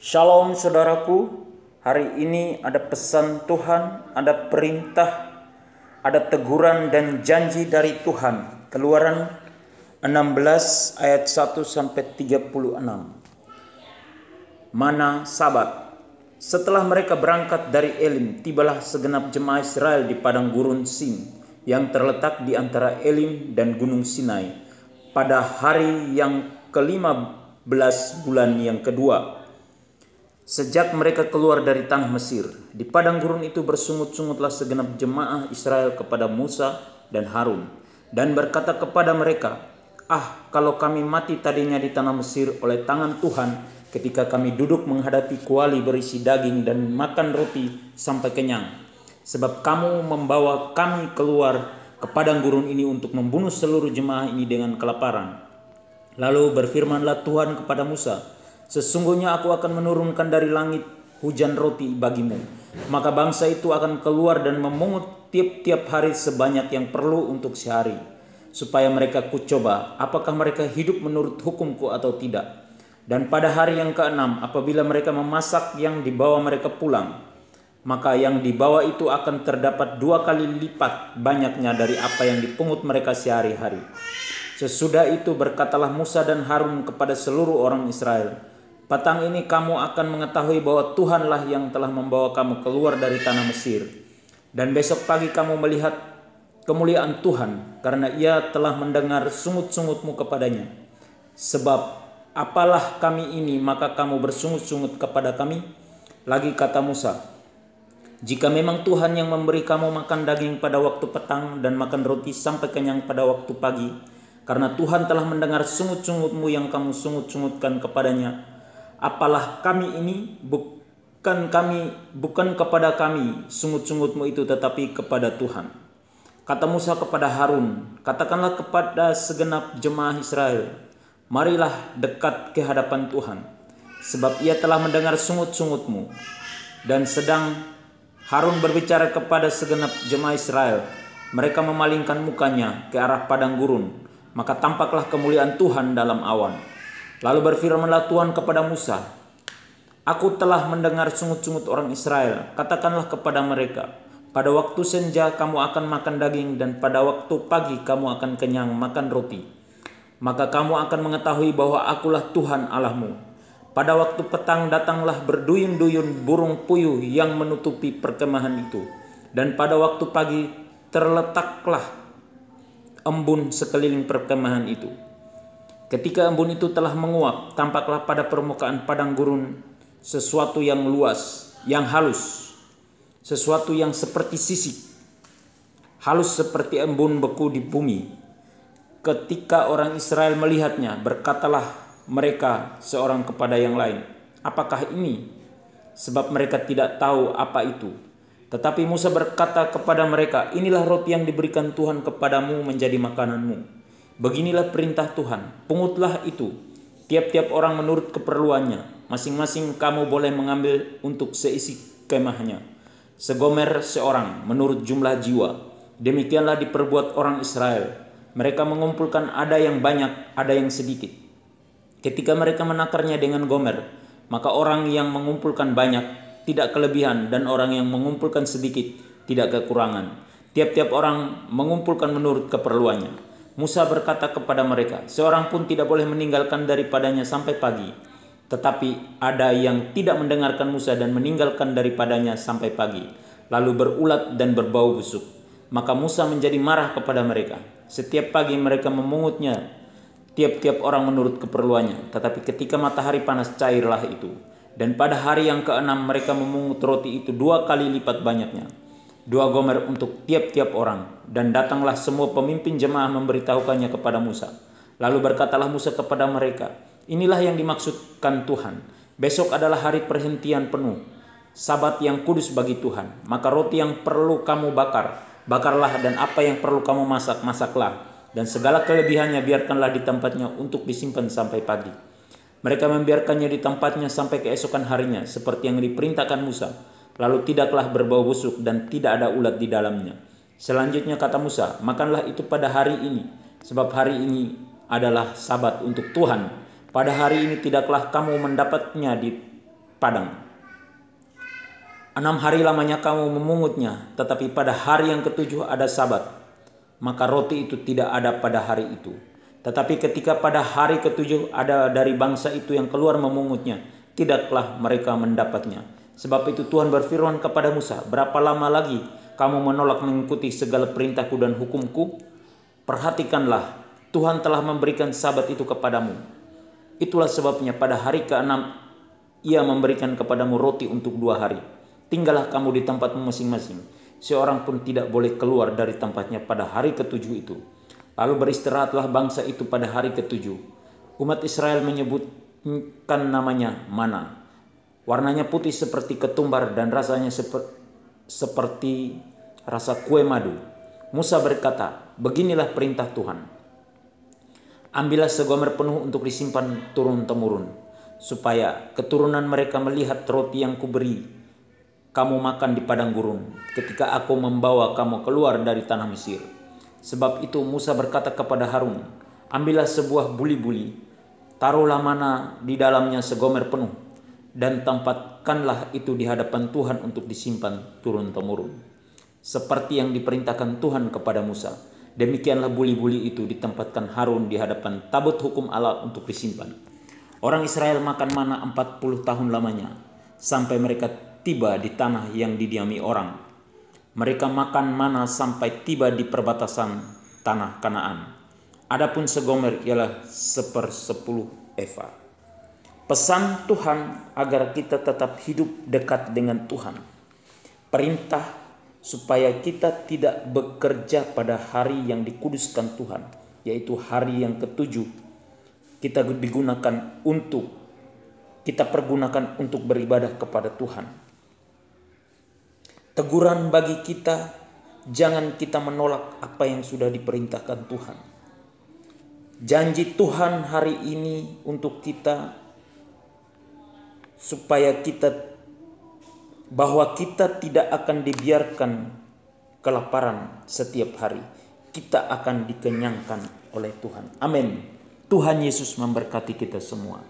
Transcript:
Shalom saudaraku, hari ini ada pesan Tuhan, ada perintah, ada teguran dan janji dari Tuhan. Keluaran 16 ayat 1 sampai 36. Mana Sabat. Setelah mereka berangkat dari Elim, tibalah segenap jemaah Israel di padang gurun Sin yang terletak di antara Elim dan Gunung Sinai pada hari yang ke-15 bulan yang kedua. Sejak mereka keluar dari tanah Mesir, di padang gurun itu bersungut-sungutlah segenap jemaah Israel kepada Musa dan Harun, dan berkata kepada mereka, kalau kami mati tadinya di tanah Mesir oleh tangan Tuhan, ketika kami duduk menghadapi kuali berisi daging dan makan roti sampai kenyang. Sebab kamu membawa kami keluar ke padang gurun ini untuk membunuh seluruh jemaah ini dengan kelaparan. Lalu berfirmanlah Tuhan kepada Musa, sesungguhnya aku akan menurunkan dari langit hujan roti bagimu. Maka bangsa itu akan keluar dan memungut tiap-tiap hari sebanyak yang perlu untuk sehari. Supaya mereka kucoba apakah mereka hidup menurut hukumku atau tidak. Dan pada hari yang ke-6 apabila mereka memasak yang dibawa mereka pulang, maka yang dibawa itu akan terdapat 2 kali lipat banyaknya dari apa yang dipungut mereka sehari-hari. Sesudah itu berkatalah Musa dan Harun kepada seluruh orang Israel, petang ini kamu akan mengetahui bahwa Tuhanlah yang telah membawa kamu keluar dari tanah Mesir. Dan besok pagi kamu melihat kemuliaan Tuhan, karena Ia telah mendengar sungut-sungutmu kepadanya. Sebab apalah kami ini maka kamu bersungut-sungut kepada kami? Lagi kata Musa, jika memang Tuhan yang memberi kamu makan daging pada waktu petang dan makan roti sampai kenyang pada waktu pagi, karena Tuhan telah mendengar sungut-sungutmu yang kamu sungut-sungutkan kepadanya, apalah kami ini? Bukan kepada kami sungut-sungutmu itu, tetapi kepada Tuhan. Kata Musa kepada Harun, katakanlah kepada segenap jemaah Israel, marilah dekat ke hadapan Tuhan, sebab Ia telah mendengar sungut-sungutmu. Dan sedang Harun berbicara kepada segenap jemaah Israel, mereka memalingkan mukanya ke arah padang gurun, maka tampaklah kemuliaan Tuhan dalam awan. Lalu berfirmanlah Tuhan kepada Musa, aku telah mendengar sungut-sungut orang Israel. Katakanlah kepada mereka, pada waktu senja kamu akan makan daging, dan pada waktu pagi kamu akan kenyang makan roti. Maka kamu akan mengetahui bahwa akulah Tuhan Allahmu. Pada waktu petang datanglah berduyun-duyun burung puyuh yang menutupi perkemahan itu. Dan pada waktu pagi terletaklah embun sekeliling perkemahan itu. Ketika embun itu telah menguap, tampaklah pada permukaan padang gurun sesuatu yang luas, yang halus, sesuatu yang seperti sisik, halus seperti embun beku di bumi. Ketika orang Israel melihatnya, berkatalah mereka seorang kepada yang lain, apakah ini? Sebab mereka tidak tahu apa itu. Tetapi Musa berkata kepada mereka, inilah roti yang diberikan Tuhan kepadamu menjadi makananmu. Beginilah perintah Tuhan, pungutlah itu, tiap-tiap orang menurut keperluannya. Masing-masing kamu boleh mengambil untuk seisi kemahnya, segomer seorang menurut jumlah jiwa. Demikianlah diperbuat orang Israel. Mereka mengumpulkan ada yang banyak, ada yang sedikit. Ketika mereka menakarnya dengan gomer, maka orang yang mengumpulkan banyak tidak kelebihan, dan orang yang mengumpulkan sedikit tidak kekurangan. Tiap-tiap orang mengumpulkan menurut keperluannya. Musa berkata kepada mereka, seorang pun tidak boleh meninggalkan daripadanya sampai pagi. Tetapi ada yang tidak mendengarkan Musa dan meninggalkan daripadanya sampai pagi, lalu berulat dan berbau busuk. Maka Musa menjadi marah kepada mereka. Setiap pagi mereka memungutnya, tiap-tiap orang menurut keperluannya. Tetapi ketika matahari panas, cairlah itu. Dan pada hari yang ke-6 mereka memungut roti itu 2 kali lipat banyaknya, 2 gomer untuk tiap-tiap orang. Dan datanglah semua pemimpin jemaah memberitahukannya kepada Musa. Lalu berkatalah Musa kepada mereka, inilah yang dimaksudkan Tuhan. Besok adalah hari perhentian penuh, Sabat yang kudus bagi Tuhan. Maka roti yang perlu kamu bakarlah, dan apa yang perlu kamu masak, masaklah. Dan segala kelebihannya biarkanlah di tempatnya untuk disimpan sampai pagi. Mereka membiarkannya di tempatnya sampai keesokan harinya, seperti yang diperintahkan Musa. Lalu tidaklah berbau busuk dan tidak ada ulat di dalamnya. Selanjutnya kata Musa, makanlah itu pada hari ini, sebab hari ini adalah Sabat untuk Tuhan. Pada hari ini tidaklah kamu mendapatnya di padang. 6 hari lamanya kamu memungutnya, tetapi pada hari yang ketujuh ada Sabat. Maka roti itu tidak ada pada hari itu. Tetapi ketika pada hari ketujuh ada dari bangsa itu yang keluar memungutnya, tidaklah mereka mendapatnya. Sebab itu Tuhan berfirman kepada Musa, berapa lama lagi kamu menolak mengikuti segala perintahku dan hukumku? Perhatikanlah, Tuhan telah memberikan Sabat itu kepadamu. Itulah sebabnya pada hari ke-6 Ia memberikan kepadamu roti untuk 2 hari. Tinggallah kamu di tempatmu masing-masing. Seorang pun tidak boleh keluar dari tempatnya pada hari ke-7 itu. Lalu beristirahatlah bangsa itu pada hari ke-7. Umat Israel menyebutkan namanya mana. Warnanya putih seperti ketumbar dan rasanya seperti rasa kue madu. Musa berkata, beginilah perintah Tuhan. Ambillah segomer penuh untuk disimpan turun-temurun, supaya keturunan mereka melihat roti yang kuberi kamu makan di padang gurun, ketika aku membawa kamu keluar dari tanah Mesir. Sebab itu Musa berkata kepada Harun, ambillah sebuah buli-buli, taruhlah mana di dalamnya segomer penuh, dan tempatkanlah itu di hadapan Tuhan untuk disimpan turun-temurun. Seperti yang diperintahkan Tuhan kepada Musa, demikianlah buli-buli itu ditempatkan Harun di hadapan tabut hukum Allah untuk disimpan. Orang Israel makan mana 40 tahun lamanya, sampai mereka tiba di tanah yang didiami orang. Mereka makan mana sampai tiba di perbatasan tanah Kanaan. Adapun segomer ialah 1/10 eva. Pesan Tuhan agar kita tetap hidup dekat dengan Tuhan. Perintah supaya kita tidak bekerja pada hari yang dikuduskan Tuhan, yaitu hari yang ke-7. Kita pergunakan untuk beribadah kepada Tuhan. Teguran bagi kita, jangan kita menolak apa yang sudah diperintahkan Tuhan. Janji Tuhan hari ini untuk kita, bahwa kita tidak akan dibiarkan kelaparan setiap hari. Kita akan dikenyangkan oleh Tuhan. Amin. Tuhan Yesus memberkati kita semua.